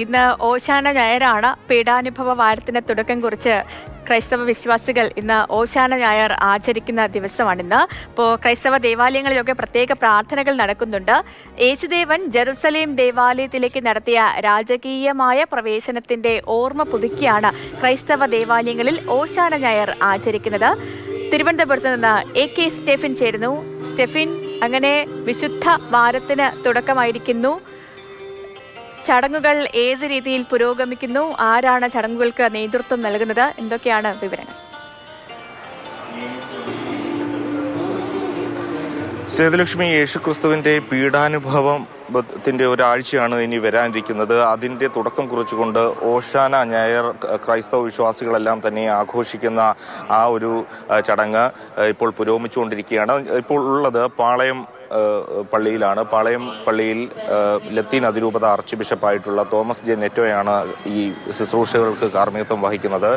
ഇന്ന് ഓശാന ഞായറാണ്. പീഡാനുഭവ വാരത്തിന് തുടക്കം കുറിച്ച് ക്രൈസ്തവ വിശ്വാസികൾ ഇന്ന് ഓശാന ഞായർ ആചരിക്കുന്ന ദിവസമാണിന്ന്. ഇപ്പോൾ ക്രൈസ്തവ ദേവാലയങ്ങളിലൊക്കെ പ്രത്യേക പ്രാർത്ഥനകൾ നടക്കുന്നുണ്ട്. യേശുദേവൻ ജെറുസലേം ദേവാലയത്തിലേക്ക് നടത്തിയ രാജകീയമായ പ്രവേശനത്തിന്റെ ഓർമ്മ പുതുക്കിയാണ് ക്രൈസ്തവ ദേവാലയങ്ങളിൽ ഓശാന ഞായർ ആചരിക്കുന്നത്. തിരുവനന്തപുരത്ത് നിന്ന് AK സ്റ്റെഫിൻ ചേരുന്നു. സ്റ്റെഫിൻ, അങ്ങനെ വിശുദ്ധ വാരത്തിന് തുടക്കമായിരിക്കുന്നു. ചടങ്ങുകൾ ഏത് രീതിയിൽ പുരോഗമിക്കുന്നു? ആരാണ് ചടങ്ങുകൾക്ക് നേതൃത്വം നൽകുന്നത്? എന്തൊക്കെയാണ് വിവരങ്ങൾ? സേതുലക്ഷ്മി, യേശുക്രിസ്തുവിന്റെ പീഡാനുഭവത്തിന്റെ ഒരാഴ്ചയാണ് ഇനി വരാനിരിക്കുന്നത്. അതിന്റെ തുടക്കം കുറിച്ചുകൊണ്ട് ഓശാന ഞായർ ക്രൈസ്തവ വിശ്വാസികളെല്ലാം തന്നെ ആഘോഷിക്കുന്ന ആ ഒരു ചടങ്ങ് ഇപ്പോൾ പുരോഗമിച്ചുകൊണ്ടിരിക്കുകയാണ്. ഇപ്പോൾ ഉള്ളത് പാളയം പള്ളിയിലാണ്. പാളയം പള്ളിയിൽ ലത്തീൻ അതിരൂപത ആർച്ച് ബിഷപ്പായിട്ടുള്ള തോമസ് ജെ നെറ്റോയാണ് ഈ ശുശ്രൂഷകൾക്ക് കാർമ്മികത്വം വഹിക്കുന്നത്.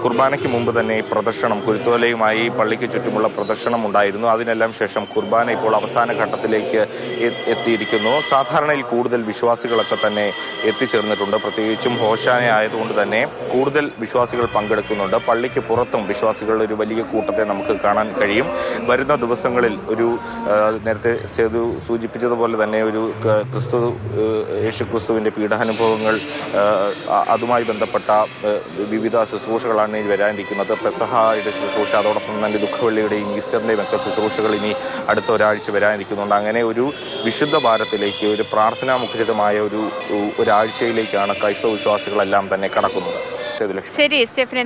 കുർബാനയ്ക്ക് മുമ്പ് തന്നെ പ്രദർശനം, കുരുത്തോലയുമായി പള്ളിക്ക് ചുറ്റുമുള്ള പ്രദർശനം ഉണ്ടായിരുന്നു. അതിനെല്ലാം ശേഷം കുർബാന ഇപ്പോൾ അവസാന ഘട്ടത്തിലേക്ക് എത്തിയിരിക്കുന്നു. സാധാരണയിൽ കൂടുതൽ വിശ്വാസികളൊക്കെ തന്നെ എത്തിച്ചേർന്നിട്ടുണ്ട്. പ്രത്യേകിച്ചും ഹോശാന ആയതുകൊണ്ട് തന്നെ കൂടുതൽ വിശ്വാസികൾ പങ്കെടുക്കുന്നുണ്ട്. പള്ളിക്ക് പുറത്തും വിശ്വാസികളുടെ ഒരു വലിയ കൂട്ടത്തെ നമുക്ക് കാണാൻ കഴിയും. വരുന്ന ദിവസങ്ങളിൽ ഒരു നേരത്തെ സേതു സൂചിപ്പിച്ചതുപോലെ തന്നെ ഒരു യേശുക്രിസ്തുവിന്റെ പീഡാനുഭവങ്ങൾ, അതുമായി ബന്ധപ്പെട്ട വിവിധ ശുശ്രൂഷകളാണ് ഇനി വരാനിരിക്കുന്നത്. പെസഹയുടെ ശുശ്രൂഷ, അതോടൊപ്പം തന്നെ ദുഃഖവെള്ളിയുടെയും ഈസ്റ്ററിന്റെയും ഒക്കെ ശുശ്രൂഷകൾ ഇനി അടുത്ത ഒരാഴ്ച വരാനിരിക്കുന്നുണ്ട്. അങ്ങനെ ഒരു വിശുദ്ധ ഭാരത്തിലേക്ക്, ഒരു പ്രാർത്ഥനാമുഖരിതമായ ഒരാഴ്ചയിലേക്കാണ് ക്രൈസ്തവ വിശ്വാസികളെല്ലാം തന്നെ കടക്കുന്നത്. ശരി സ്റ്റെഫിൻ.